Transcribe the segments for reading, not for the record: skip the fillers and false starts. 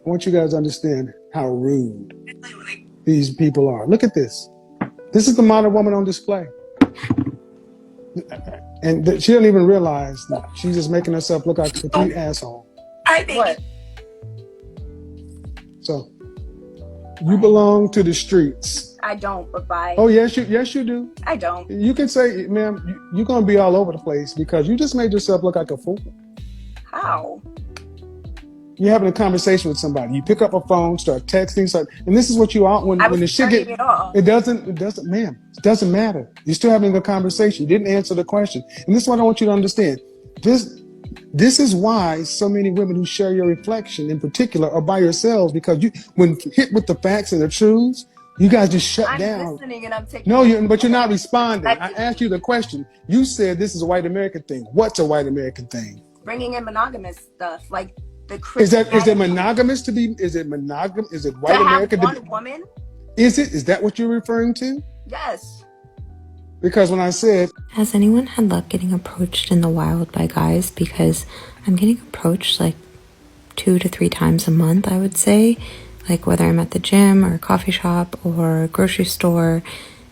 I want you guys to understand how rude these people are. Look at this. This is the model woman on display. And she doesn't even realize that she's just making herself look like a complete asshole. I think. What? So, you belong to the streets. I don't, but bye. Oh, yes, you do. I don't. You can say, ma'am, you're going to be all over the place because you just made yourself look like a fool. How? You're having a conversation with somebody. You pick up a phone, start texting, and this is what you are when the shit get. It doesn't, ma'am. It doesn't matter. You're still having a conversation. You didn't answer the question, and this is what I want you to understand. This is why so many women who share your reflection, in particular, are by yourselves because when hit with the facts and the truths, you guys just shut down. I'm listening and I'm taking. But you're not responding. I asked you the question. You said this is a white American thing. What's a white American thing? Bringing in monogamous stuff like. Is it monogamous to be? Is it monogam? Is it white American to have one woman? Is that what you're referring to? Yes. Because when I said, has anyone had luck getting approached in the wild by guys? Because I'm getting approached like 2 to 3 times a month, I would say, like whether I'm at the gym or a coffee shop or a grocery store,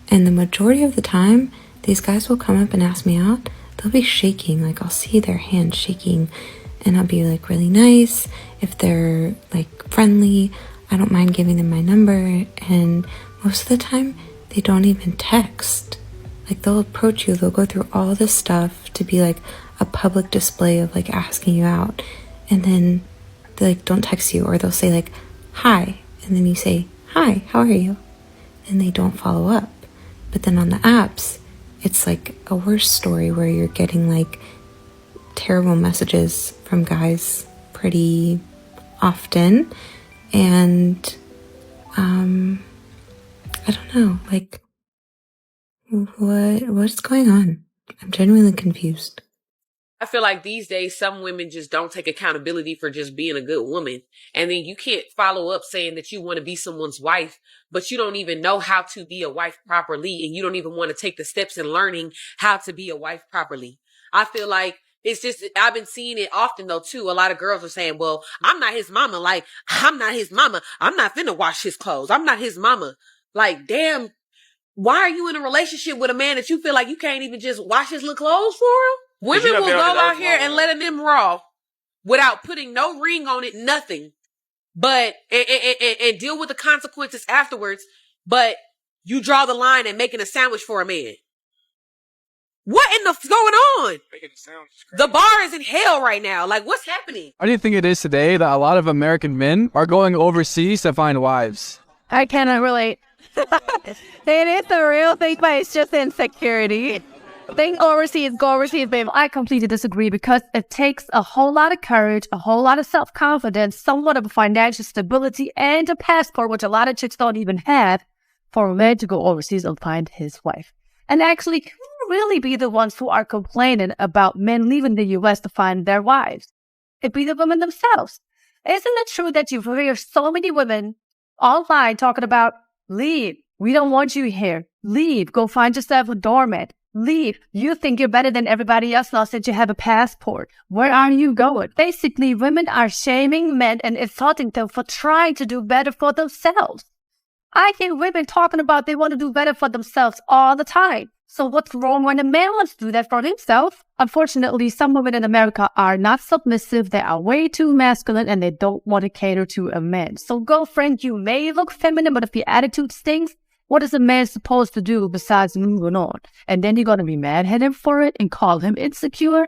and the majority of the time, these guys will come up and ask me out. They'll be shaking, like I'll see their hand shaking. And I'll be like really nice. If they're like friendly, I don't mind giving them my number. And most of the time, they don't even text. Like they'll approach you, they'll go through all this stuff to be like a public display of like asking you out. And then they like don't text you, or they'll say like, hi. And then you say, hi, how are you? And they don't follow up. But then on the apps, it's like a worse story where you're getting like terrible messages from guys pretty often, and I don't know, like what's going on? I'm genuinely confused. I feel like these days some women just don't take accountability for just being a good woman, and then you can't follow up saying that you want to be someone's wife, but you don't even know how to be a wife properly, and you don't even want to take the steps in learning how to be a wife properly. I feel like it's just, I've been seeing it often though too. A lot of girls are saying, well, I'm not his mama. Like, I'm not his mama. I'm not finna wash his clothes. I'm not his mama. Like, damn, why are you in a relationship with a man that you feel like you can't even just wash his little clothes for him? Women will go out here and let them raw without putting no ring on it, nothing. But, and deal with the consequences afterwards. But you draw the line at making a sandwich for a man. What in the going on? The bar is in hell right now. Like, what's happening? Why do you think it is today that a lot of American men are going overseas to find wives? I cannot relate. It is the real thing, but it's just insecurity. Think overseas, go overseas, babe. I completely disagree because it takes a whole lot of courage, a whole lot of self-confidence, somewhat of financial stability, and a passport, which a lot of chicks don't even have, for a man to go overseas and find his wife. And actually, really be the ones who are complaining about men leaving the U.S. to find their wives. It be the women themselves. Isn't it true that you hear so many women online talking about, leave, we don't want you here, leave, go find yourself a doormat, leave, you think you're better than everybody else now since you have a passport, where are you going? Basically, women are shaming men and insulting them for trying to do better for themselves. I hear women talking about they want to do better for themselves all the time. So what's wrong when a man wants to do that for himself? Unfortunately, some women in America are not submissive. They are way too masculine and they don't want to cater to a man. So girlfriend, you may look feminine, but if your attitude stinks, what is a man supposed to do besides moving on? And then you're going to be mad at him for it and call him insecure?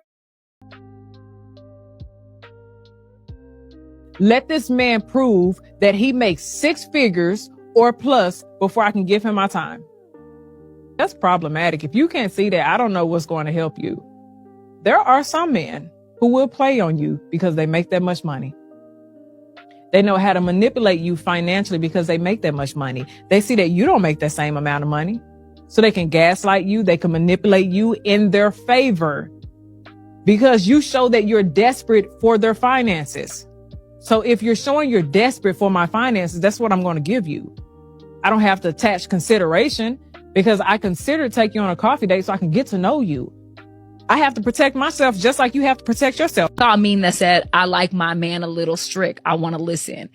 Let this man prove that he makes 6 figures or plus before I can give him my time. That's problematic. If you can't see that, I don't know what's going to help you. There are some men who will play on you because they make that much money. They know how to manipulate you financially because they make that much money. They see that you don't make that same amount of money. So they can gaslight you. They can manipulate you in their favor because you show that you're desperate for their finances. So if you're showing you're desperate for my finances, that's what I'm going to give you. I don't have to attach consideration because I consider taking you on a coffee date so I can get to know you. I have to protect myself just like you have to protect yourself. I mean that said, I like my man a little strict. I want to listen.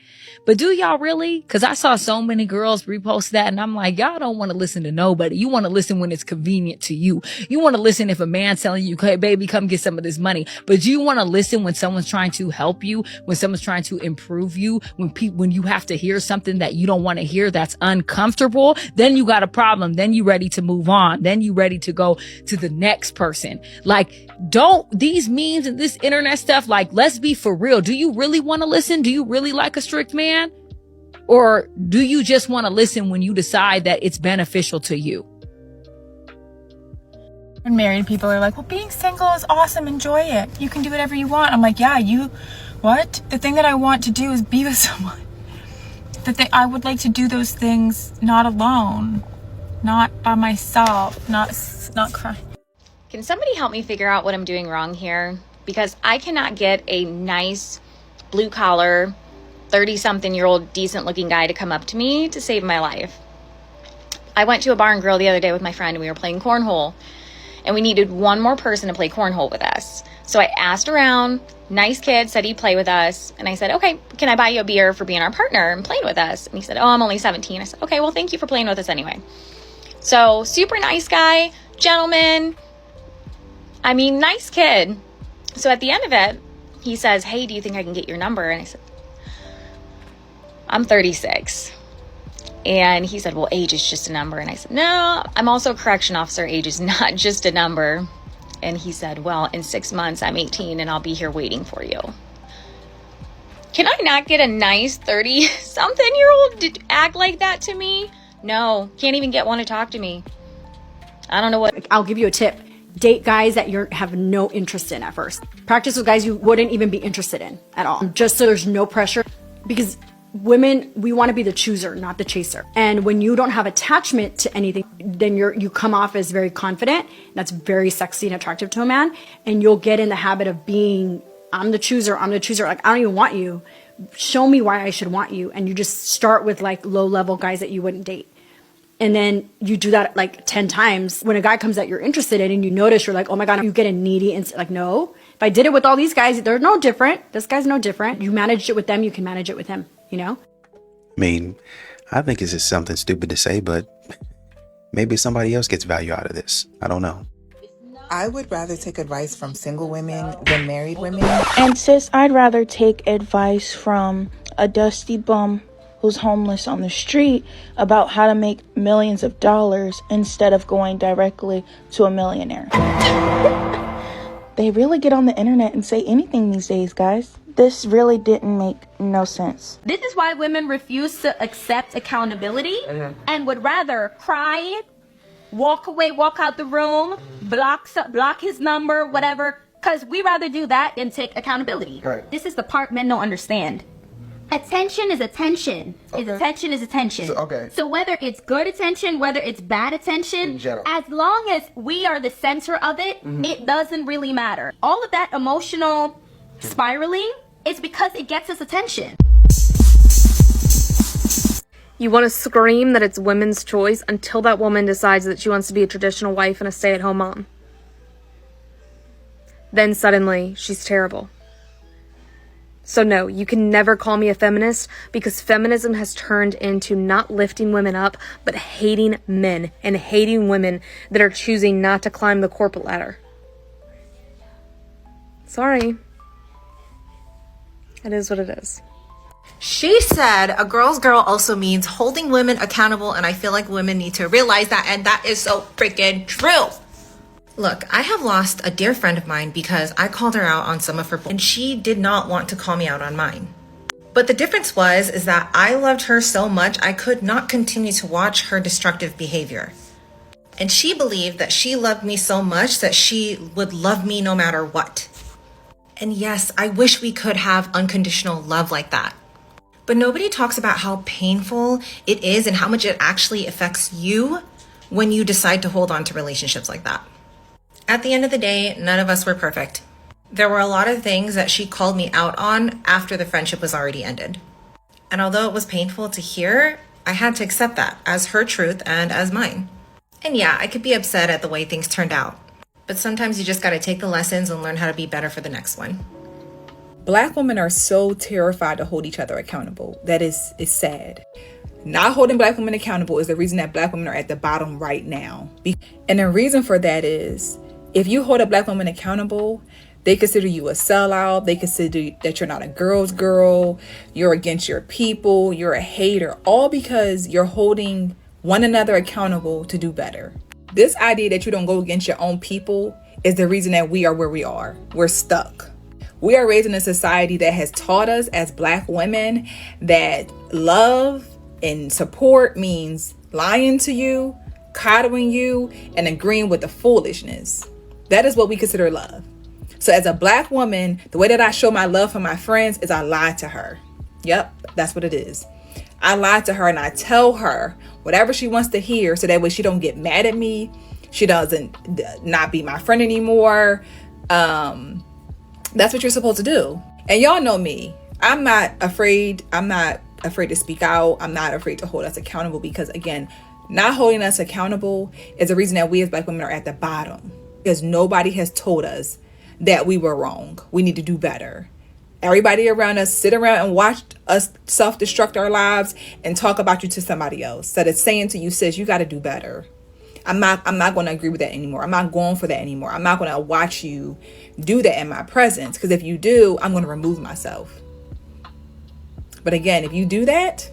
But do y'all really? Because I saw so many girls repost that and I'm like, y'all don't want to listen to nobody. You want to listen when it's convenient to you. You want to listen if a man's telling you, hey, baby, come get some of this money. But you want to listen when someone's trying to help you, when someone's trying to improve you, when you have to hear something that you don't want to hear that's uncomfortable, then you got a problem. Then you ready to move on. Then you ready to go to the next person. Like, don't these memes and this internet stuff, like, let's be for real. Do you really want to listen? Do you really like a strict man? Or do you just want to listen when you decide that it's beneficial to you? When married people are like, well, being single is awesome. Enjoy it. You can do whatever you want. I'm like, yeah, what? The thing that I want to do is be with someone. I would like to do those things not alone, not by myself, not crying. Can somebody help me figure out what I'm doing wrong here? Because I cannot get a nice blue collar 30-something-year-old decent looking guy to come up to me to save my life. I went to a bar and grill the other day with my friend and we were playing cornhole and we needed one more person to play cornhole with us. So I asked around, nice kid said he'd play with us. And I said, okay, can I buy you a beer for being our partner and playing with us? And he said, oh, I'm only 17. I said, okay, well, thank you for playing with us anyway. So super nice guy, gentleman. I mean, nice kid. So at the end of it, he says, hey, do you think I can get your number? And I said, I'm 36. And he said, well, age is just a number. And I said, no, I'm also a correction officer. Age is not just a number. And he said, well, in 6 months, I'm 18 and I'll be here waiting for you. Can I not get a nice 30-something-year-old to act like that to me? No, can't even get one to talk to me. I don't know what. I'll give you a tip. Date guys that you have no interest in at first. Practice with guys you wouldn't even be interested in at all. Just so there's no pressure. Because women, we want to be the chooser, not the chaser. And when you don't have attachment to anything, then you come off as very confident. That's very sexy and attractive to a man. And you'll get in the habit of being, I'm the chooser. Like, I don't even want you. Show me why I should want you. And you just start with like low level guys that you wouldn't date. And then you do that like 10 times. When a guy comes that you're interested in and you notice, you're like, oh my God, you get a needy and like, no, if I did it with all these guys, they're no different. This guy's no different. You managed it with them. You can manage it with him, you know? I mean, I think it's just something stupid to say, but maybe somebody else gets value out of this. I don't know. I would rather take advice from single women than married women. And sis, I'd rather take advice from a dusty bum who's homeless on the street about how to make millions of dollars instead of going directly to a millionaire. They really get on the internet and say anything these days, guys. This really didn't make no sense. This is why women refuse to accept accountability and would rather cry, walk away, walk out the room, block his number, whatever, because we rather do that than take accountability. Right. This is the part men don't understand. Attention is attention. Okay. Attention is attention. So whether it's good attention, whether it's bad attention, as long as we are the center of it, it doesn't really matter. All of that emotional spiraling is because it gets us attention. You want to scream that it's women's choice until that woman decides that she wants to be a traditional wife and a stay-at-home mom. Then suddenly, she's terrible. So no, you can never call me a feminist because feminism has turned into not lifting women up, but hating men and hating women that are choosing not to climb the corporate ladder. Sorry. It is what it is. She said a girl's girl also means holding women accountable, and I feel like women need to realize that, and that is so freaking true. Look, I have lost a dear friend of mine because I called her out on some of her and she did not want to call me out on mine. But the difference is that I loved her so much I could not continue to watch her destructive behavior. And she believed that she loved me so much that she would love me no matter what. And yes, I wish we could have unconditional love like that. But nobody talks about how painful it is and how much it actually affects you when you decide to hold on to relationships like that. At the end of the day, none of us were perfect. There were a lot of things that she called me out on after the friendship was already ended. And although it was painful to hear, I had to accept that as her truth and as mine. And yeah, I could be upset at the way things turned out. But sometimes you just gotta take the lessons and learn how to be better for the next one. Black women are so terrified to hold each other accountable. That is sad. Not holding Black women accountable is the reason that Black women are at the bottom right now. And the reason for that is, if you hold a Black woman accountable, they consider you a sellout. They consider that you're not a girl's girl. You're against your people. You're a hater. All because you're holding one another accountable to do better. This idea that you don't go against your own people is the reason that we are where we are. We're stuck. We are raised in a society that has taught us as Black women that love and support means lying to you, coddling you, and agreeing with the foolishness. That is what we consider love. So as a Black woman, the way that I show my love for my friends is I lie to her. Yep, that's what it is. I lie to her and I tell her whatever she wants to hear so that way she don't get mad at me. She doesn't not be my friend anymore. That's what you're supposed to do. And y'all know me. I'm not afraid to speak out. I'm not afraid to hold us accountable because, again, not holding us accountable is the reason that we as Black women are at the bottom. Because nobody has told us that we were wrong. We need to do better. Everybody around us sit around and watch us self-destruct our lives and talk about you to somebody else. That is saying to you, sis, you got to do better. I'm not going to agree with that anymore. I'm not going for that anymore. I'm not going to watch you do that in my presence. Because if you do, I'm going to remove myself. But again, if you do that,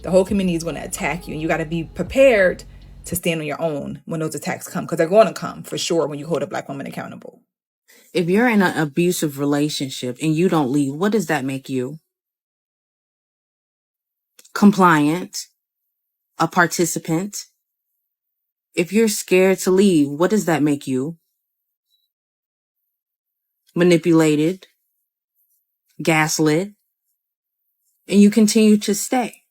the whole community is going to attack you. And you got to be prepared to stand on your own when those attacks come. Because they're going to come for sure when you hold a Black woman accountable. If you're in an abusive relationship and you don't leave, what does that make you? Compliant, a participant. If you're scared to leave, what does that make you? Manipulated, gaslit, and you continue to stay.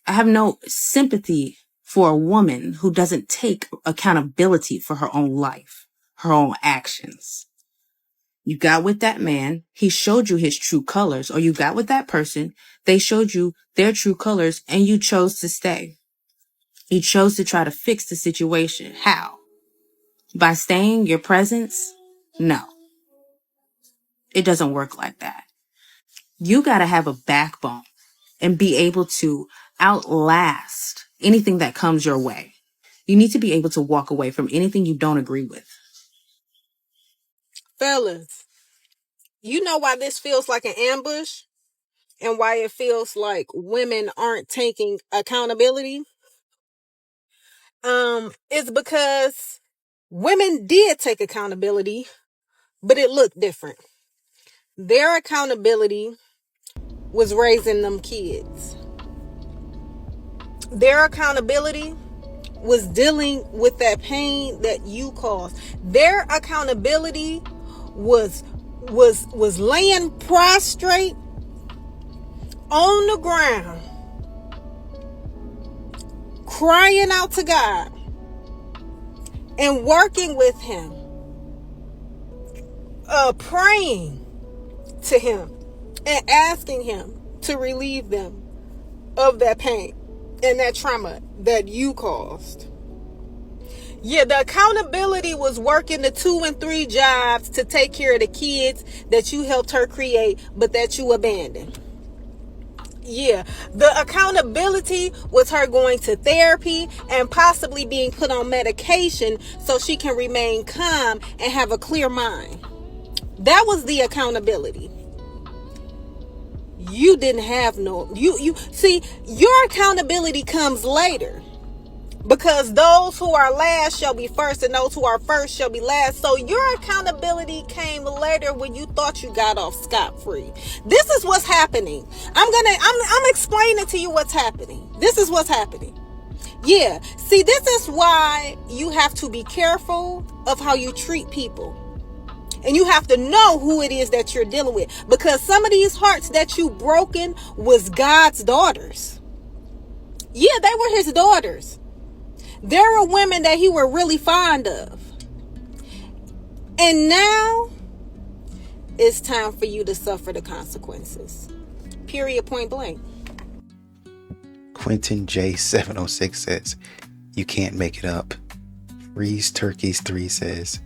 I have no sympathy for a woman who doesn't take accountability for her own life, her own actions. You got with that man, he showed you his true colors, or you got with that person, they showed you their true colors, and you chose to stay. You chose to try to fix the situation. How? By staying your presence? No. It doesn't work like that. You got to have a backbone and be able to outlast anything that comes your way. You need to be able to walk away from anything you don't agree with. Fellas, you know why this feels like an ambush and why it feels like women aren't taking accountability? It's because women did take accountability, but it looked different. Their accountability was raising them kids. Their accountability was dealing with that pain that you caused. Their accountability was laying prostrate on the ground, crying out to God and working with him, praying to him and asking him to relieve them of that pain and that trauma that you caused. Yeah, the accountability was working the 2 and 3 jobs to take care of the kids that you helped her create, but that you abandoned. Yeah, the accountability was her going to therapy and possibly being put on medication so she can remain calm and have a clear mind. That was the accountability. You didn't have you see, your accountability comes later. Because those who are last shall be first and those who are first shall be last. So your accountability came later when you thought you got off scot-free. This is what's happening. I'm explaining to you what's happening. This is what's happening. Yeah. See, this is why you have to be careful of how you treat people. And you have to know who it is that you're dealing with. Because some of these hearts that you broken was God's daughters. Yeah, they were his daughters. There were women that he were really fond of. And now it's time for you to suffer the consequences. Period, point blank. Quentin J706 says, you can't make it up. Reese Turkeys 3 says,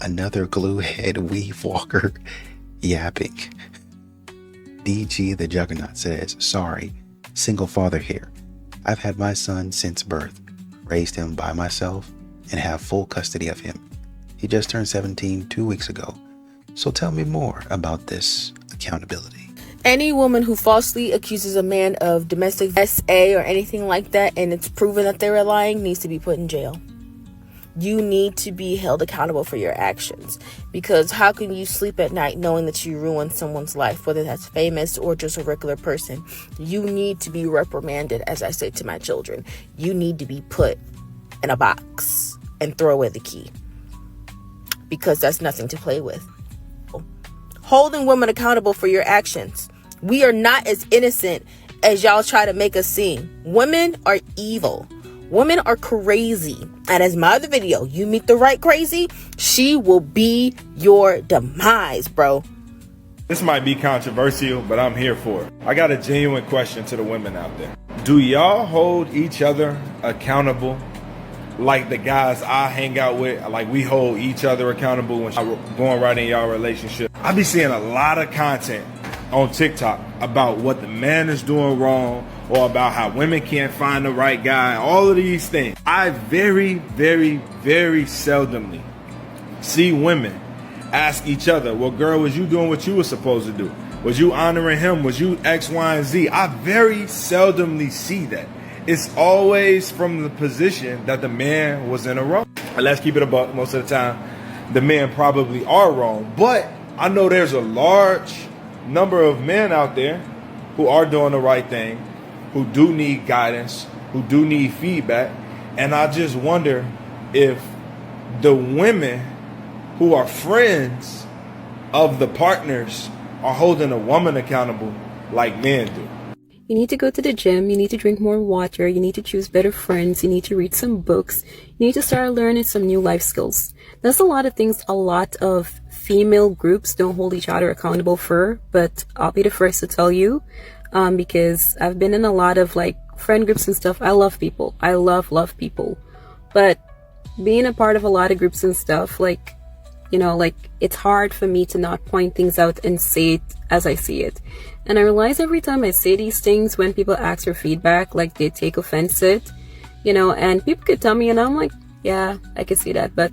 another glue-head weave walker yapping. DG the Juggernaut says, sorry, single father here. I've had my son since birth, raised him by myself, and have full custody of him. He just turned 17 2 weeks ago. So tell me more about this accountability. Any woman who falsely accuses a man of domestic SA or anything like that, and it's proven that they were lying, needs to be put in jail. You need to be held accountable for your actions, because how can you sleep at night knowing that you ruined someone's life, whether that's famous or just a regular person? You need to be reprimanded, as I say to my children. You need to be put in a box and throw away the key, because that's nothing to play with. Holding women accountable for your actions. We are not as innocent as y'all try to make us seem. Women are evil. Women are crazy. And as my other video, you meet the right crazy, she will be your demise, bro. This might be controversial, but I'm here for it. I got a genuine question to the women out there. Do y'all hold each other accountable like the guys I hang out with, like we hold each other accountable when going right in y'all relationship? I be seeing a lot of content on TikTok about what the man is doing wrong, or about how women can't find the right guy, all of these things. I very, very, very seldomly see women ask each other, well, girl, was you doing what you were supposed to do? Was you honoring him? Was you X, Y, and Z? I very seldomly see that. It's always from the position that the man was in a wrong. And let's keep it a buck, most of the time, the men probably are wrong. But I know there's a large number of men out there who are doing the right thing, who do need guidance, who do need feedback. And I just wonder if the women who are friends of the partners are holding a woman accountable like men do. You need to go to the gym, you need to drink more water, you need to choose better friends, you need to read some books, you need to start learning some new life skills. That's a lot of things a lot of female groups don't hold each other accountable for, but I'll be the first to tell you, because I've been in a lot of like friend groups and stuff. I love people. I love people. But being a part of a lot of groups and stuff, like, you know, like it's hard for me to not point things out and say it as I see it. And I realize every time I say these things, when people ask for feedback, like they take offense to it, you know, and people could tell me and I'm like, yeah, I can see that. But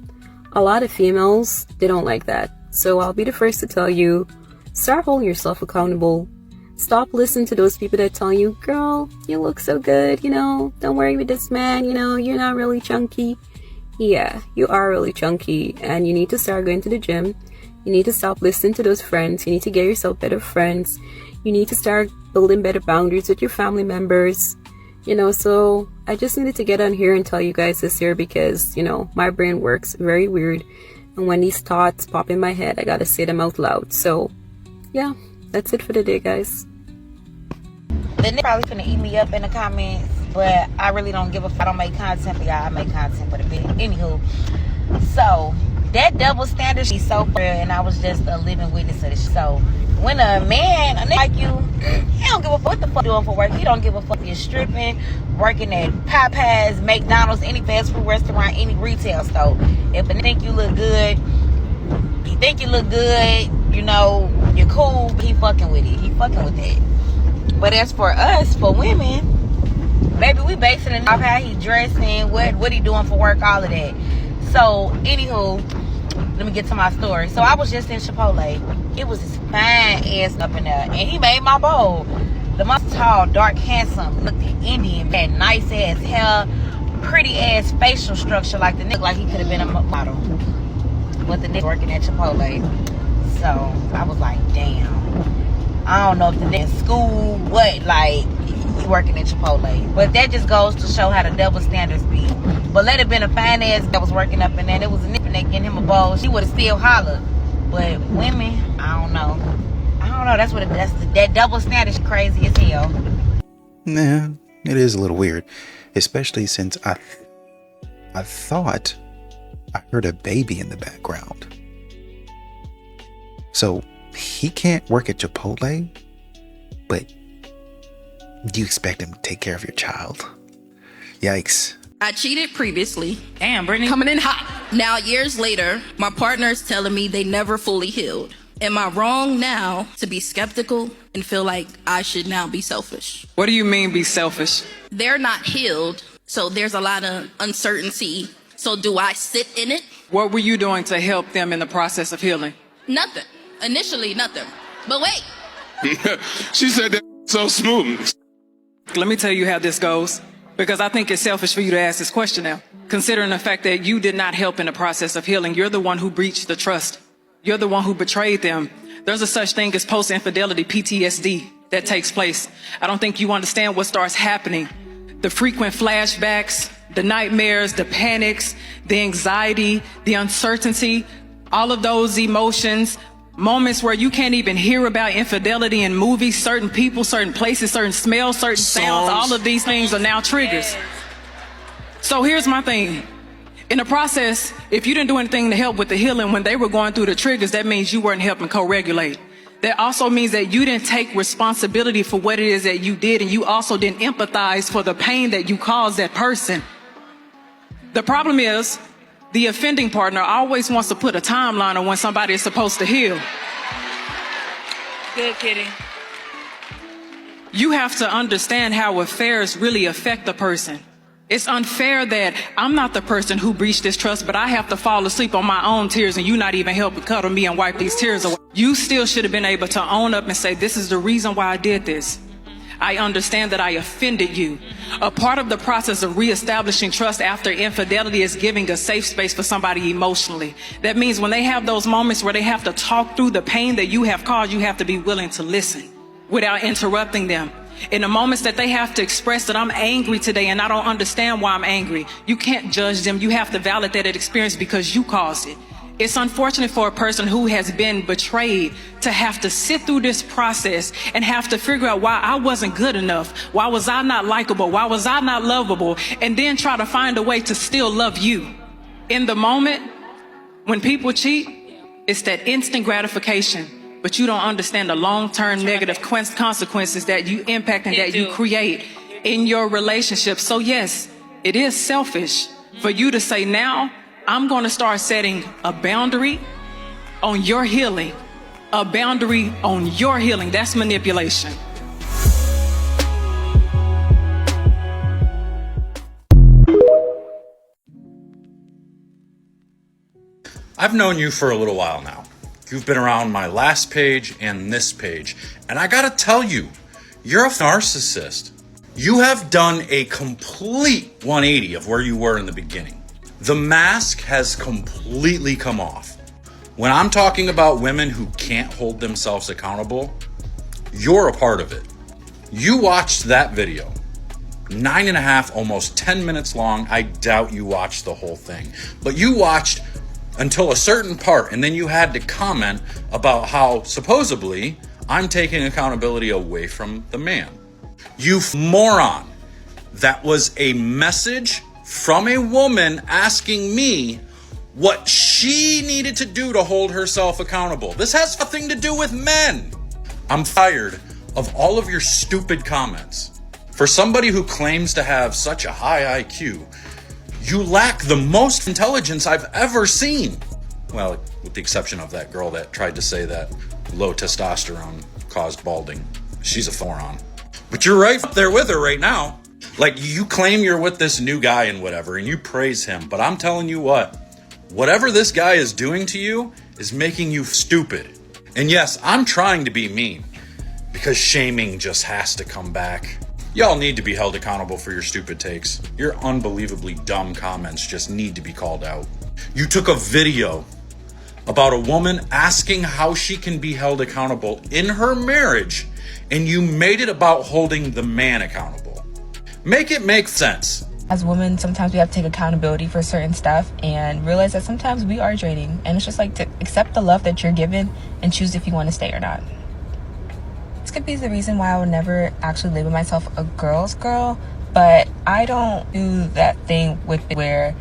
a lot of females, they don't like that. So I'll be the first to tell you, start holding yourself accountable. Stop listening to those people that tell you, girl, you look so good, you know, don't worry with this man, you know, you're not really chunky. Yeah, you are really chunky, and you need to start going to the gym. You need to stop listening to those friends. You need to get yourself better friends. You need to start building better boundaries with your family members. You know, so I just needed to get on here and tell you guys this here because, you know, my brain works very weird. And when these thoughts pop in my head, I gotta say them out loud. So, yeah, that's it for the day, guys. The nigga probably finna eat me up in the comments, but I really don't give a fuck. I don't make content for y'all. I make content for the video. Anywho, so that double standard, she's so real, and I was just a living witness of this. So when a man, a nigga like you, he don't give a fuck what the fuck doing for work. He don't give a fuck if you're stripping, working at Popeyes, McDonald's, any fast food restaurant, any retail store. If a nigga think you look good, you know, you're cool, he fucking with it. He fucking with that. But as for us, for women, baby, we basing it off how he dressing, what he doing for work, all of that. So, anywho, let me get to my story. So, I was just in Chipotle. It was this fine ass up in there, and he made my bowl. The most tall, dark, handsome, looked Indian, had nice ass hair, pretty ass facial structure, like the nigga, like he could have been a model. But the nigga working at Chipotle. So, I was like, damn. I don't know if the nigga school, what, like, he working at Chipotle. But that just goes to show how the double standards be. But let it been a fine ass that was working up in there. It was a nigga getting him a bowl. She would have still hollered. But women, I don't know. That's what that double standard is crazy as hell. Nah, it is a little weird. Especially since I thought I heard a baby in the background. So he can't work at Chipotle, but do you expect him to take care of your child? Yikes. I cheated previously. Damn, Brittany. Coming in hot. Now, years later, my partner is telling me they never fully healed. Am I wrong now to be skeptical and feel like I should now be selfish? What do you mean be selfish? They're not healed, so there's a lot of uncertainty. So do I sit in it? What were you doing to help them in the process of healing? Nothing. Initially, nothing. But wait. She said that so smooth. Let me tell you how this goes, because I think it's selfish for you to ask this question now. Considering the fact that you did not help in the process of healing, you're the one who breached the trust. You're the one who betrayed them. There's a such thing as post-infidelity PTSD that takes place. I don't think you understand what starts happening. The frequent flashbacks, the nightmares, the panics, the anxiety, the uncertainty, all of those emotions, moments where you can't even hear about infidelity in movies, certain people, certain places, certain smells, certain sounds, all of these things are now triggers. So here's my thing. In the process, if you didn't do anything to help with the healing when they were going through the triggers, that means you weren't helping co-regulate. That also means that you didn't take responsibility for what it is that you did, and you also didn't empathize for the pain that you caused that person. The problem is, the offending partner always wants to put a timeline on when somebody is supposed to heal. Good, Kitty. You have to understand how affairs really affect the person. It's unfair that I'm not the person who breached this trust, but I have to fall asleep on my own tears and you not even help cuddle me and wipe these tears away. You still should have been able to own up and say, this is the reason why I did this. I understand that I offended you. A part of the process of reestablishing trust after infidelity is giving a safe space for somebody emotionally. That means when they have those moments where they have to talk through the pain that you have caused, you have to be willing to listen without interrupting them. In the moments that they have to express that I'm angry today and I don't understand why I'm angry, you can't judge them. You have to validate that experience because you caused it. It's unfortunate for a person who has been betrayed to have to sit through this process and have to figure out why I wasn't good enough. Why was I not likable? Why was I not lovable? And then try to find a way to still love you. In the moment, when people cheat, it's that instant gratification. But you don't understand the long-term negative consequences that you impact and that you create in your relationship. So yes, it is selfish for you to say, now I'm going to start setting a boundary on your healing, a boundary on your healing. That's manipulation. I've known you for a little while now. You've been around my last page and this page, and I gotta tell you, you're a narcissist. You have done a complete 180 of where you were in the beginning. The mask has completely come off. When I'm talking about women who can't hold themselves accountable, you're a part of it. You watched that video, 9.5, almost 10 minutes long. I doubt you watched the whole thing, but you watched until a certain part, and then you had to comment about how supposedly I'm taking accountability away from the man. You moron. That was a message from a woman asking me what she needed to do to hold herself accountable. This has nothing to do with men. I'm tired of all of your stupid comments. For somebody who claims to have such a high IQ, you lack the most intelligence I've ever seen. Well, with the exception of that girl that tried to say that low testosterone caused balding. She's a moron. But you're right up there with her right now. Like, you claim you're with this new guy and whatever, and you praise him. But I'm telling you what, whatever this guy is doing to you is making you stupid. And yes, I'm trying to be mean, because shaming just has to come back. Y'all need to be held accountable for your stupid takes. Your unbelievably dumb comments just need to be called out. You took a video about a woman asking how she can be held accountable in her marriage, and you made it about holding the man accountable. Make it make sense. As women, sometimes we have to take accountability for certain stuff and realize that sometimes we are draining. And it's just like to accept the love that you're given and choose if you want to stay or not. This could be the reason why I would never actually label myself a girl's girl, but I don't do that thing with where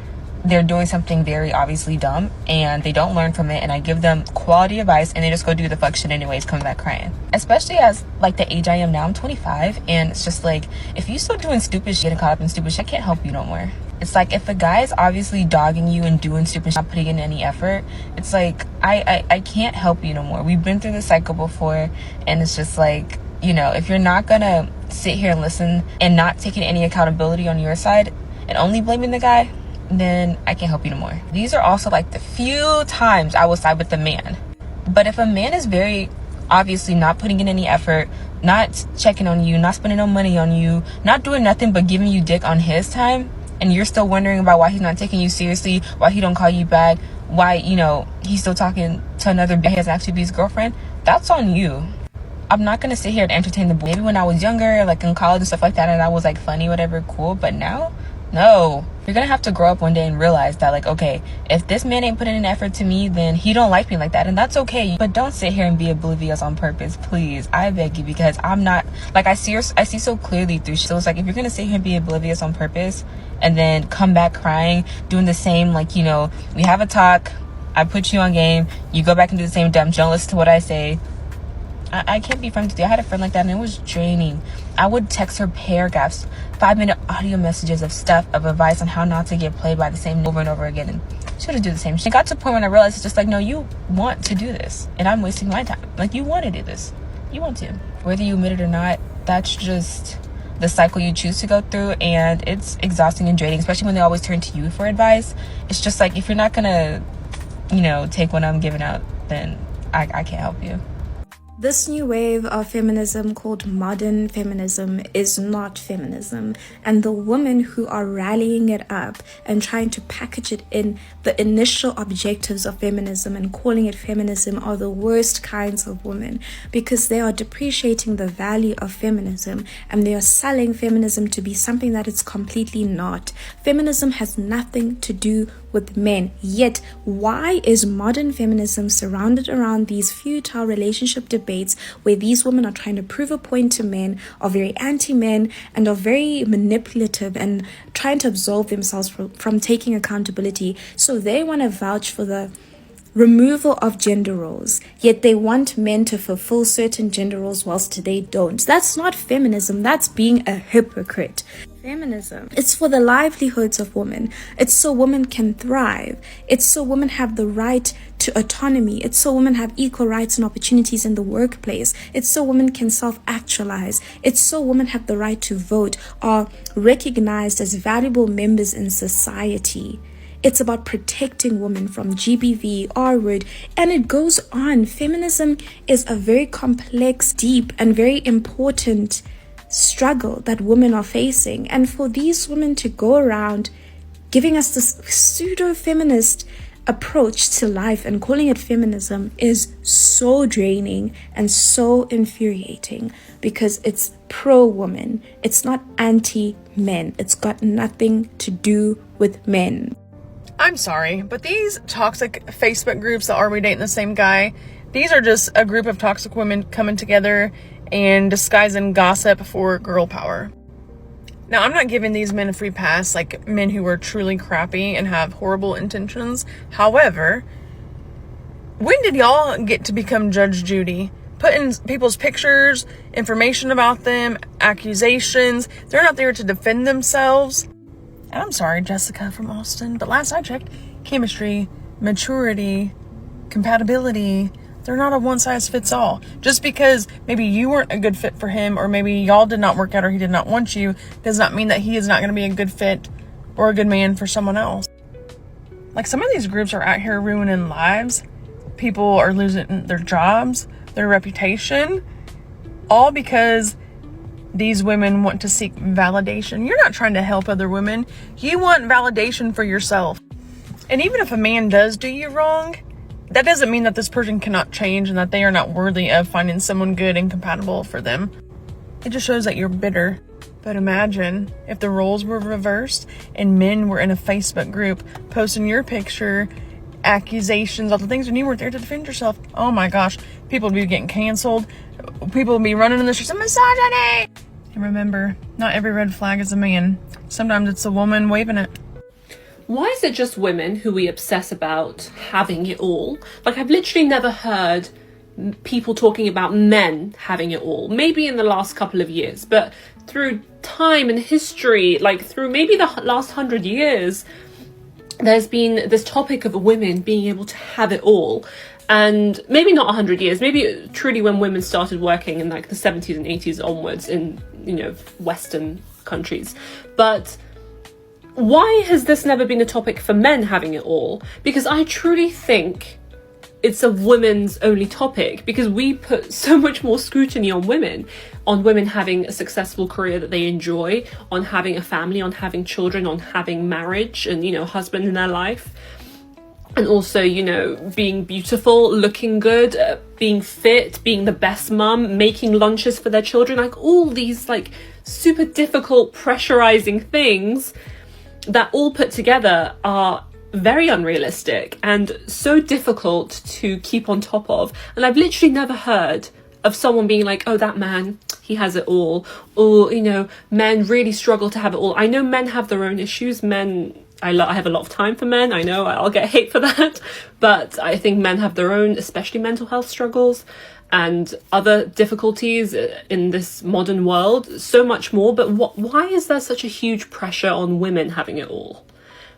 they're doing something very obviously dumb and they don't learn from it, and I give them quality advice and they just go do the fuck shit anyways, coming back crying. Especially as like the age I am now, I'm 25, and it's just like, if you still doing stupid shit, getting caught up in stupid shit, I can't help you no more. It's like, if a guy is obviously dogging you and doing stupid shit, not putting in any effort, it's like, I can't help you no more. We've been through this cycle before, and it's just like, you know, if you're not gonna sit here and listen and not taking any accountability on your side and only blaming the guy, then I can't help you no more. These are also like the few times I will side with the man. But if a man is very obviously not putting in any effort, not checking on you, not spending no money on you, not doing nothing but giving you dick on his time, and you're still wondering about why he's not taking you seriously, why he don't call you back, why, you know, he's still talking to another guy, he doesn't actually be his girlfriend, that's on you. I'm not gonna sit here and entertain the boy. Maybe when I was younger, like in college and stuff like that, and I was like funny, whatever, cool, but now, no. You're gonna have to grow up one day and realize that, like, okay, if this man ain't putting in effort to me, then he don't like me like that, and that's okay. But don't sit here and be oblivious on purpose, please. I beg you, because I'm not, like, I see so clearly through shit. So it's like, if you're gonna sit here and be oblivious on purpose and then come back crying, doing the same, like, you know, we have a talk, I put you on game, you go back and do the same dumb, don't listen to what I say. I can't be friends with you. I had a friend like that, and it was draining. I would text her paragraphs, 5-minute audio messages of stuff, of advice on how not to get played by the same over and over again, and she would do the same shit. It got to a point when I realized it's just like, no, you want to do this, and I'm wasting my time. Like, you want to do this. You want to. Whether you admit it or not, that's just the cycle you choose to go through, and it's exhausting and draining, especially when they always turn to you for advice. It's just like, if you're not gonna, you know, take what I'm giving out, then I can't help you. This new wave of feminism called modern feminism is not feminism, and the women who are rallying it up and trying to package it in the initial objectives of feminism and calling it feminism are the worst kinds of women, because they are depreciating the value of feminism and they are selling feminism to be something that it's completely not. Feminism has nothing to do with men. Yet, why is modern feminism surrounded around these futile relationship debates where these women are trying to prove a point to men, are very anti-men, and are very manipulative and trying to absolve themselves from taking accountability? So they want to vouch for the removal of gender roles, yet they want men to fulfill certain gender roles whilst they don't. That's not feminism, that's being a hypocrite. Feminism, it's for the livelihoods of women. It's so women can thrive. It's so women have the right to autonomy. It's so women have equal rights and opportunities in the workplace. It's so women can self-actualize. It's so women have the right to vote, are recognized as valuable members in society. It's about protecting women from GBV, R-word, and it goes on. Feminism is a very complex, deep, and very important struggle that women are facing. And for these women to go around giving us this pseudo-feminist approach to life and calling it feminism is so draining and so infuriating, because it's pro-woman. It's not anti-men. It's got nothing to do with men. I'm sorry, but these toxic Facebook groups that are we dating the same guy, these are just a group of toxic women coming together and disguising gossip for girl power. Now, I'm not giving these men a free pass, like men who are truly crappy and have horrible intentions. However, when did y'all get to become Judge Judy? Putting people's pictures, information about them, accusations. They're not there to defend themselves. And I'm sorry, Jessica from Austin, but last I checked, chemistry, maturity, compatibility, they're not a one-size-fits-all. Just because maybe you weren't a good fit for him, or maybe y'all did not work out, or he did not want you, does not mean that he is not going to be a good fit or a good man for someone else. Like, some of these groups are out here ruining lives. People are losing their jobs, their reputation, all because these women want to seek validation. You're not trying to help other women. You want validation for yourself. And even if a man does do you wrong, that doesn't mean that this person cannot change and that they are not worthy of finding someone good and compatible for them. It just shows that you're bitter. But imagine if the roles were reversed and men were in a Facebook group posting your picture, accusations, all the things, when you weren't there to defend yourself. Oh my gosh, people would be getting canceled. People would be running in the streets of misogyny. And remember, not every red flag is a man. Sometimes it's a woman waving it. why is it just women who we obsess about having it all? Like, I've literally never heard people talking about men having it all. Maybe in the last couple of years, but through time and history, like through maybe the last 100 years, there's been this topic of women being able to have it all. And maybe not 100 years, maybe truly when women started working in like the 70s and 80s onwards in, you know, Western countries. But why has this never been a topic for men having it all? Because I truly think it's a women's only topic, because we put so much more scrutiny on women having a successful career that they enjoy, on having a family, on having children, on having marriage and, you know, husband in their life. And also, you know, being beautiful, looking good, being fit, being the best mum, making lunches for their children, like all these like super difficult, pressurizing things that all put together are very unrealistic and so difficult to keep on top of. And I've literally never heard of someone being like, oh, that man, he has it all. Or, you know, men really struggle to have it all. I know men have their own issues. I have a lot of time for men. I know I'll get hate for that. But I think men have their own, especially mental health struggles and other difficulties in this modern world, so much more. But why is there such a huge pressure on women having it all?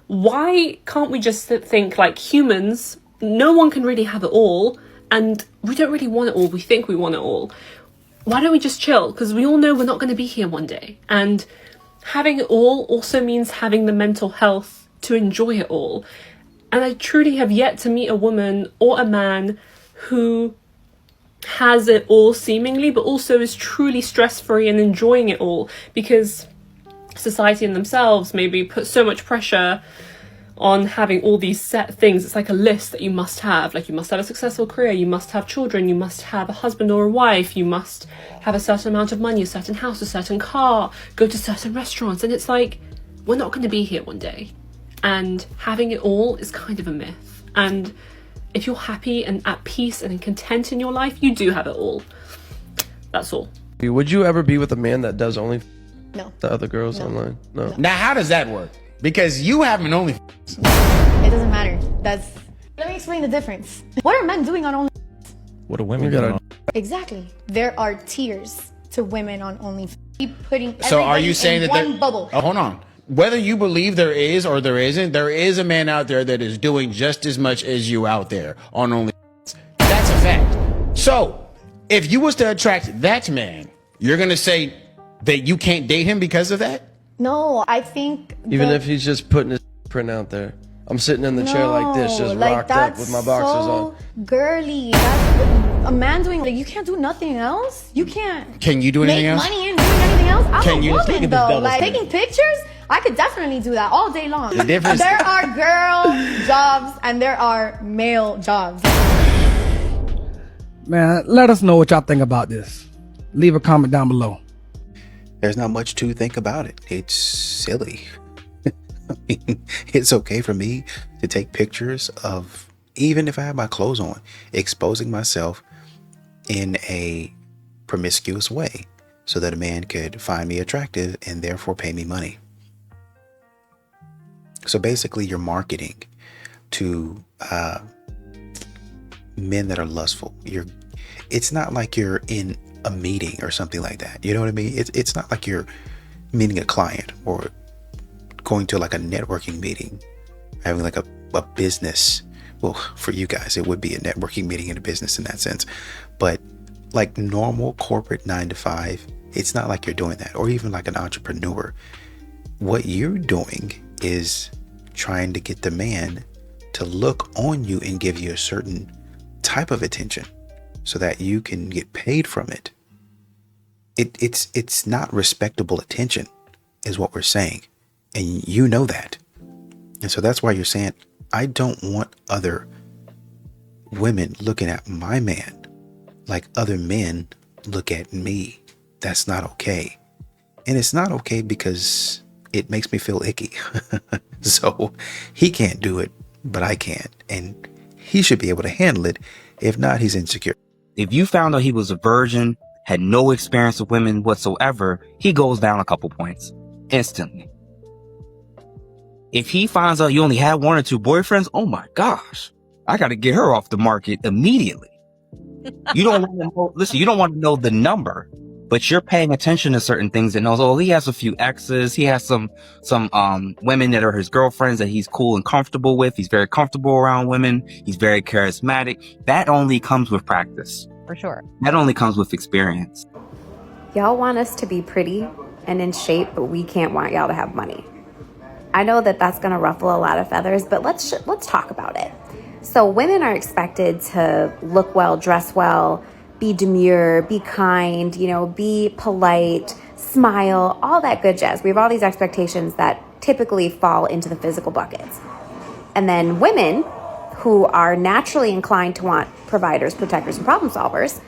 Why can't we just think like humans, no one can really have it all, and we don't really want it all, we think we want it all. Why don't we just chill? Because we all know we're not going to be here one day. And having it all also means having the mental health to enjoy it all. And I truly have yet to meet a woman or a man who has it all seemingly, but also is truly stress-free and enjoying it all, because society and themselves maybe put so much pressure on having all these set things. It's like a list that you must have. Like, you must have a successful career, you must have children, you must have a husband or a wife, you must have a certain amount of money, a certain house, a certain car, go to certain restaurants. And it's like, we're not going to be here one day. And having it all is kind of a myth. And if you're happy and at peace and content in your life, you do have it all. That's all. Would you ever be with a man that does only No. the other girls online? No. Now, how does that work? Because you have an only. It doesn't matter. Let me explain the difference. What are men doing on OnlyFans? What do women doing on? Exactly. There are tiers to women on OnlyFans. Keep putting So are you everybody saying in that one bubble? Oh, hold on. Whether you believe there is or there isn't, there is a man out there that is doing just as much as you out there on OnlyFans. That's a fact. So if you was to attract that man, you're gonna say that you can't date him because of that? No, I think Even if he's just putting his print out there. I'm sitting in the chair like this, just rocked up with my boxers on. Girly. That's a man doing. Like, you can't do nothing else. You can't. Can you do anything else? Make money and doing anything else. I'm Can a you- Look at woman this though. double Like, standard. taking pictures, I could definitely do that all day long. The difference- There are girl jobs and there are male jobs. Man, let us know what y'all think about this. Leave a comment down below. There's not much to think about it. It's silly. I mean, it's okay for me to take pictures of, even if I have my clothes on, exposing myself in a promiscuous way so that a man could find me attractive and therefore pay me money. So basically, you're marketing to men that are lustful. It's not like you're in a meeting or something like that. You know what I mean? It's not like you're meeting a client or going to like a networking meeting, having like a business. Well, for you guys, it would be a networking meeting and a business in that sense. But like normal corporate 9 to 5, it's not like you're doing that. Or even like an entrepreneur. What you're doing is trying to get the man to look on you and give you a certain type of attention so that you can get paid from it. It's not respectable attention is what we're saying. And you know that. And so that's why you're saying, I don't want other women looking at my man like other men look at me. That's not okay. And it's not okay because it makes me feel icky. So he can't do it, but I can. And he should be able to handle it. If not, he's insecure. If you found out he was a virgin, had no experience with women whatsoever, he goes down a couple points instantly. If he finds out you only had 1 or 2 boyfriends, oh my gosh, I got to get her off the market immediately. You don't want to know, listen, you don't want to know the number, but you're paying attention to certain things and knows, oh, he has a few exes. He has some women that are his girlfriends that he's cool and comfortable with. He's very comfortable around women. He's very charismatic. That only comes with practice. For sure. That only comes with experience. Y'all want us to be pretty and in shape, but we can't want y'all to have money. I know that that's going to ruffle a lot of feathers, but let's talk about it. So women are expected to look well, dress well, be demure, be kind, be polite, smile, all that good jazz. We have all these expectations that typically fall into the physical buckets. And then women who are naturally inclined to want providers, protectors, and problem solvers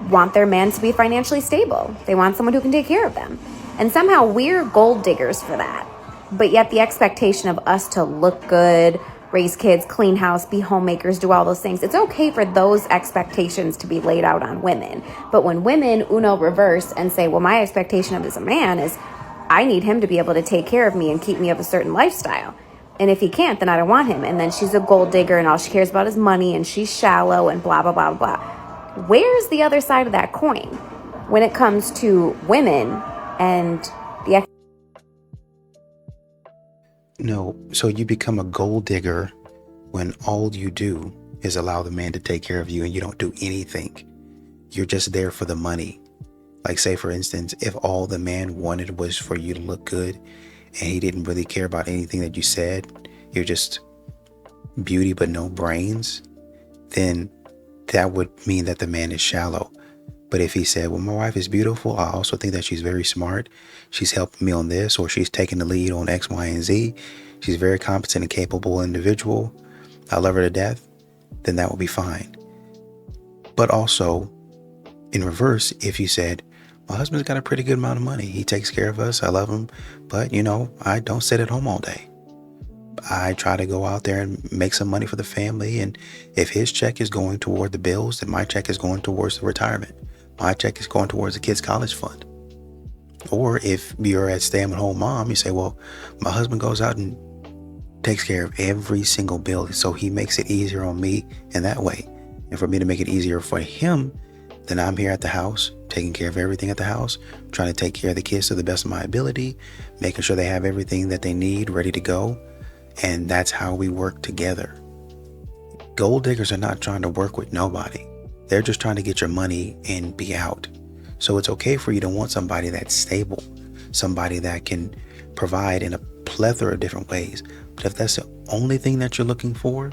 want their man to be financially stable. They want someone who can take care of them. And somehow we're gold diggers for that. But yet the expectation of us to look good, raise kids, clean house, be homemakers, do all those things. It's okay for those expectations to be laid out on women. But when women uno reverse and say, well, my expectation of as a man is I need him to be able to take care of me and keep me of a certain lifestyle. And if he can't, then I don't want him. And then she's a gold digger and all she cares about is money and she's shallow and blah, blah, blah, blah. Where's the other side of that coin when it comes to women and the No, so you become a gold digger when all you do is allow the man to take care of you and you don't do anything. You're just there for the money. Like say, for instance, if all the man wanted was for you to look good and he didn't really care about anything that you said, you're just beauty but no brains, then that would mean that the man is shallow. But if he said, well, my wife is beautiful, I also think that she's very smart, she's helping me on this, or she's taking the lead on X, Y, and Z, she's a very competent and capable individual, I love her to death, then that will be fine. But also, in reverse, if you said, my husband's got a pretty good amount of money, he takes care of us, I love him, but I don't sit at home all day. I try to go out there and make some money for the family, and if his check is going toward the bills, then my check is going towards the retirement. My check is going towards the kids' college fund. Or if you're a stay-at-home mom, you say, well, my husband goes out and takes care of every single bill, so he makes it easier on me in that way. And for me to make it easier for him, then I'm here at the house, taking care of everything at the house, trying to take care of the kids to the best of my ability, making sure they have everything that they need ready to go. And that's how we work together. Gold diggers are not trying to work with nobody. They're just trying to get your money and be out. So it's okay for you to want somebody that's stable, somebody that can provide in a plethora of different ways. But if that's the only thing that you're looking for,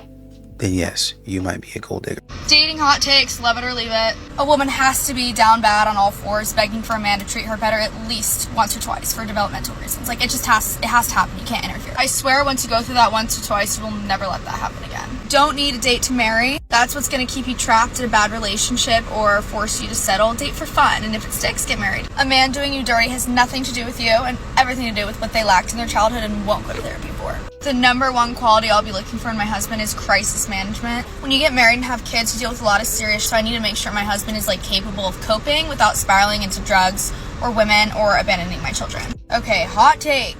then yes, you might be a gold digger. Dating hot takes, love it or leave it. A woman has to be down bad on all fours, begging for a man to treat her better at least once or twice for developmental reasons. Like, it has to happen. You can't interfere. I swear once you go through that once or twice, you will never let that happen again. Don't need a date to marry. That's what's going to keep you trapped in a bad relationship or force you to settle. Date for fun, and if it sticks, get married. A man doing you dirty has nothing to do with you and everything to do with what they lacked in their childhood and won't go to therapy for. The number one quality I'll be looking for in my husband is crisis management. When you get married and have kids, you deal with a lot of serious, so I need to make sure my husband is capable of coping without spiraling into drugs or women or abandoning my children. Okay, hot take.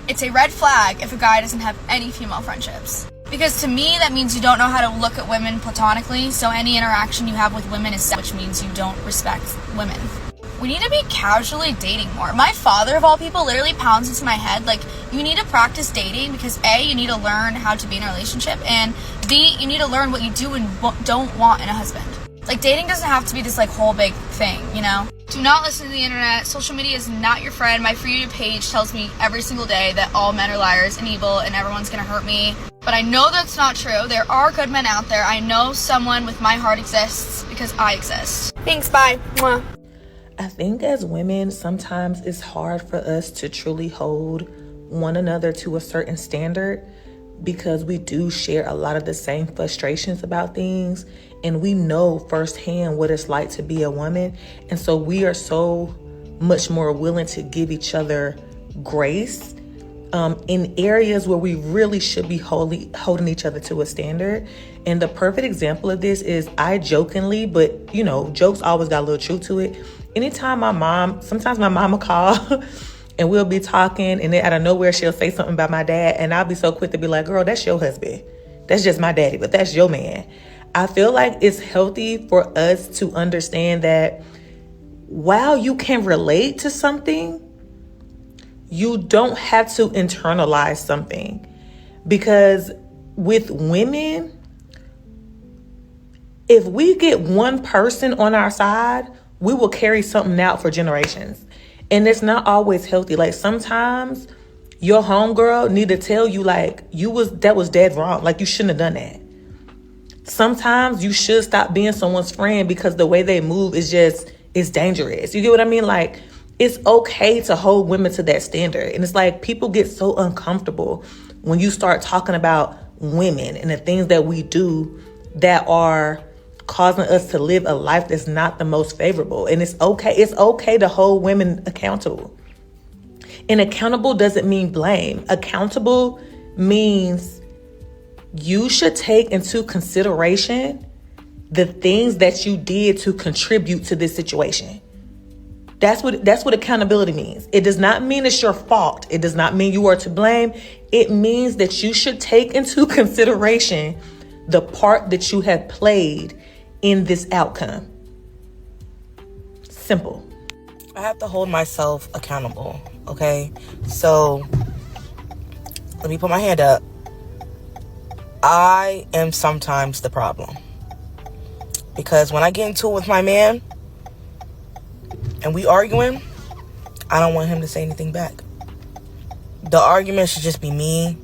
It's a red flag if a guy doesn't have any female friendships. Because to me, that means you don't know how to look at women platonically, so any interaction you have with women is which means you don't respect women. We need to be casually dating more. My father, of all people, literally pounds into my head, you need to practice dating because A, you need to learn how to be in a relationship, and B, you need to learn what you do and don't want in a husband. Dating doesn't have to be this whole big thing, Do not listen to the internet. Social media is not your friend. My For You page tells me every single day that all men are liars and evil and everyone's gonna hurt me. But I know that's not true. There are good men out there. I know someone with my heart exists because I exist. Thanks, bye. Mwah. I think as women, sometimes it's hard for us to truly hold one another to a certain standard because we do share a lot of the same frustrations about things, and we know firsthand what it's like to be a woman. And so we are so much more willing to give each other grace in areas where we really should be holding each other to a standard. And the perfect example of this is I jokingly, but jokes always got a little truth to it. Anytime sometimes my mom will call and we'll be talking, and then out of nowhere she'll say something about my dad, and I'll be so quick to be like, girl, that's your husband. That's just my daddy, but that's your man. I feel like it's healthy for us to understand that while you can relate to something, you don't have to internalize something. Because with women, if we get one person on our side, we will carry something out for generations. And it's not always healthy. Like sometimes your homegirl need to tell you like that was dead wrong. Like you shouldn't have done that. Sometimes you should stop being someone's friend because the way they move is dangerous. You get what I mean? Like it's okay to hold women to that standard. And it's like people get so uncomfortable when you start talking about women and the things that we do that are causing us to live a life that's not the most favorable. And it's okay. It's okay to hold women accountable. And accountable doesn't mean blame. Accountable means you should take into consideration the things that you did to contribute to this situation. That's what accountability means. It does not mean it's your fault. It does not mean you are to blame. It means that you should take into consideration the part that you have played in this outcome. Simple. I have to hold myself accountable, okay? So, let me put my hand up. I am sometimes the problem. Because when I get into it with my man, and we arguing, I don't want him to say anything back. The argument should just be me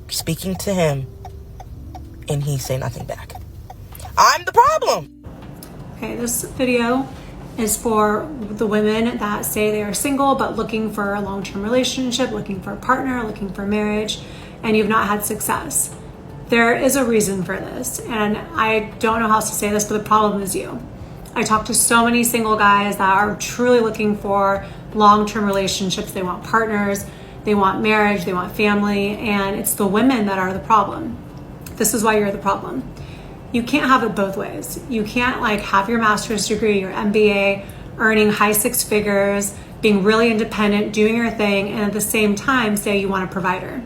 speaking to him, and he say nothing back. I'm the problem. Okay, this video is for the women that say they are single but looking for a long-term relationship, looking for a partner, looking for marriage, and you've not had success. There is a reason for this, and I don't know how else to say this, but the problem is you. I talk to so many single guys that are truly looking for long-term relationships. They want partners, they want marriage, they want family, and it's the women that are the problem. This is why you're the problem. You can't have it both ways. You can't like have your master's degree, your MBA, earning high six figures, being really independent, doing your thing, and at the same time say you want a provider.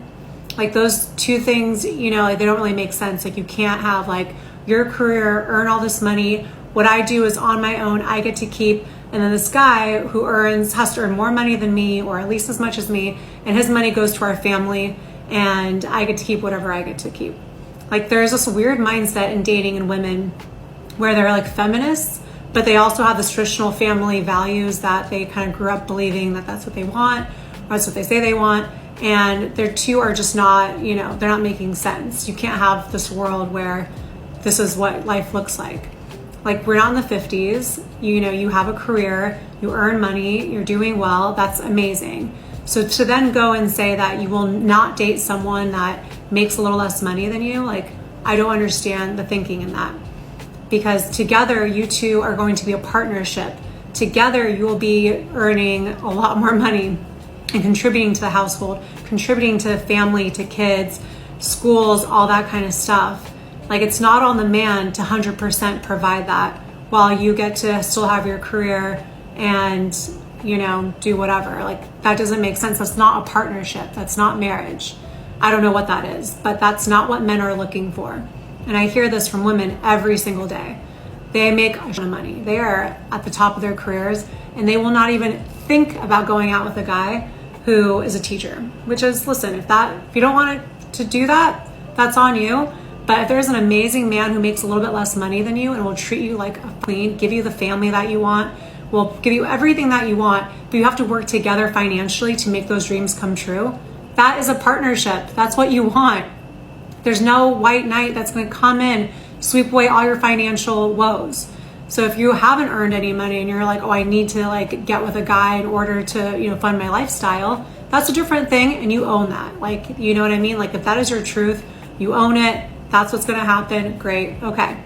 Like those two things, you know, like they don't really make sense. Like you can't have like your career, earn all this money. What I do is on my own, I get to keep, and then this guy who has to earn more money than me, or at least as much as me, and his money goes to our family, and I get to keep whatever I get to keep. Like there's this weird mindset in dating and women where they're like feminists, but they also have this traditional family values that they kind of grew up believing that that's what they want, or that's what they say they want. And their two are just not, you know, they're not making sense. You can't have this world where this is what life looks like. Like we're not in the 50s, you know, you have a career, you earn money, you're doing well, that's amazing. So to then go and say that you will not date someone that makes a little less money than you, like I don't understand the thinking in that. Because together you two are going to be a partnership. Together you will be earning a lot more money and contributing to the household, contributing to family, to kids, schools, all that kind of stuff. Like it's not on the man to 100% provide that while you get to still have your career and, you know, do whatever. Like that doesn't make sense. That's not a partnership. That's not marriage. I don't know what that is, but that's not what men are looking for. And I hear this from women every single day. They make a ton of money. They are at the top of their careers and they will not even think about going out with a guy who is a teacher, which is, listen, if you don't want to do that, that's on you. But if there's an amazing man who makes a little bit less money than you and will treat you like a queen, give you the family that you want, will give you everything that you want, but you have to work together financially to make those dreams come true, that is a partnership. That's what you want. There's no white knight that's going to come in, sweep away all your financial woes. So if you haven't earned any money and you're like, oh, I need to like get with a guy in order to, you know, fund my lifestyle, that's a different thing, and you own that. Like, you know what I mean? Like if that is your truth, you own it. That's what's going to happen. Great. Okay.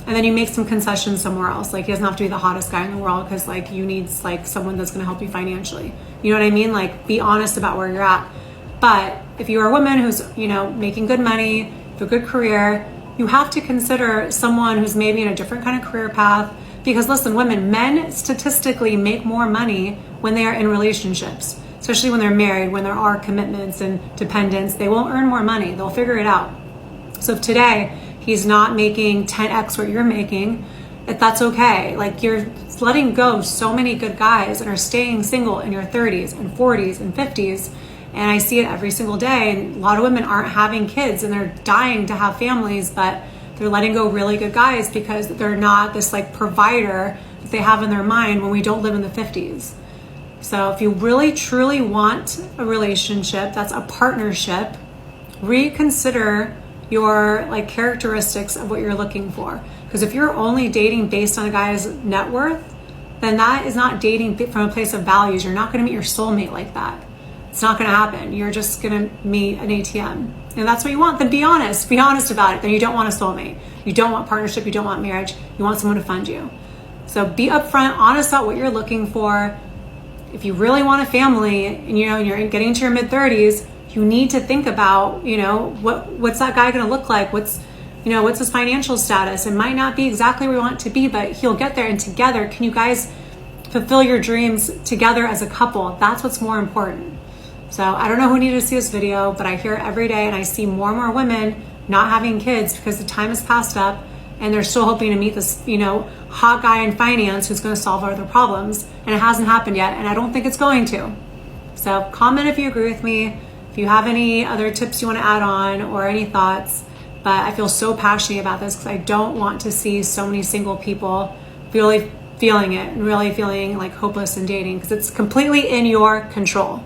And then you make some concessions somewhere else. Like he doesn't have to be the hottest guy in the world because like you need like someone that's going to help you financially. You know what I mean? Like be honest about where you're at. But if you're a woman who's, you know, making good money, with a good career, you have to consider someone who's maybe in a different kind of career path. Because listen, men statistically make more money when they are in relationships. especially when they're married, when there are commitments and dependents, they won't earn more money. They'll figure it out. So if today he's not making 10x what you're making, if that's okay. Like, you're letting go so many good guys and are staying single in your 30s and 40s and 50s. And I see it every single day. And a lot of women aren't having kids and they're dying to have families, but they're letting go really good guys because they're not this like provider that they have in their mind when we don't live in the 50s. So if you really truly want a relationship that's a partnership, reconsider your like characteristics of what you're looking for. Because if you're only dating based on a guy's net worth, then that is not dating from a place of values. You're not going to meet your soulmate like that. It's not going to happen. You're just going to meet an ATM. And that's what you want. Then be honest. Be honest about it. Then you don't want a soulmate. You don't want partnership. You don't want marriage. You want someone to fund you. So be upfront, honest about what you're looking for. If you really want a family and you're getting into your mid-30s, you need to think about, what's that guy going to look like? What's his financial status? It might not be exactly where you want it to be, but he'll get there. And together, can you guys fulfill your dreams together as a couple? That's what's more important. So I don't know who needed to see this video, but I hear it every day and I see more and more women not having kids because the time has passed up and they're still hoping to meet this, hot guy in finance who's going to solve all their problems. And it hasn't happened yet. And I don't think it's going to. So comment if you agree with me. If you have any other tips you want to add on or any thoughts. But I feel so passionate about this because I don't want to see so many single people really feeling it and really feeling like hopeless in dating, because it's completely in your control.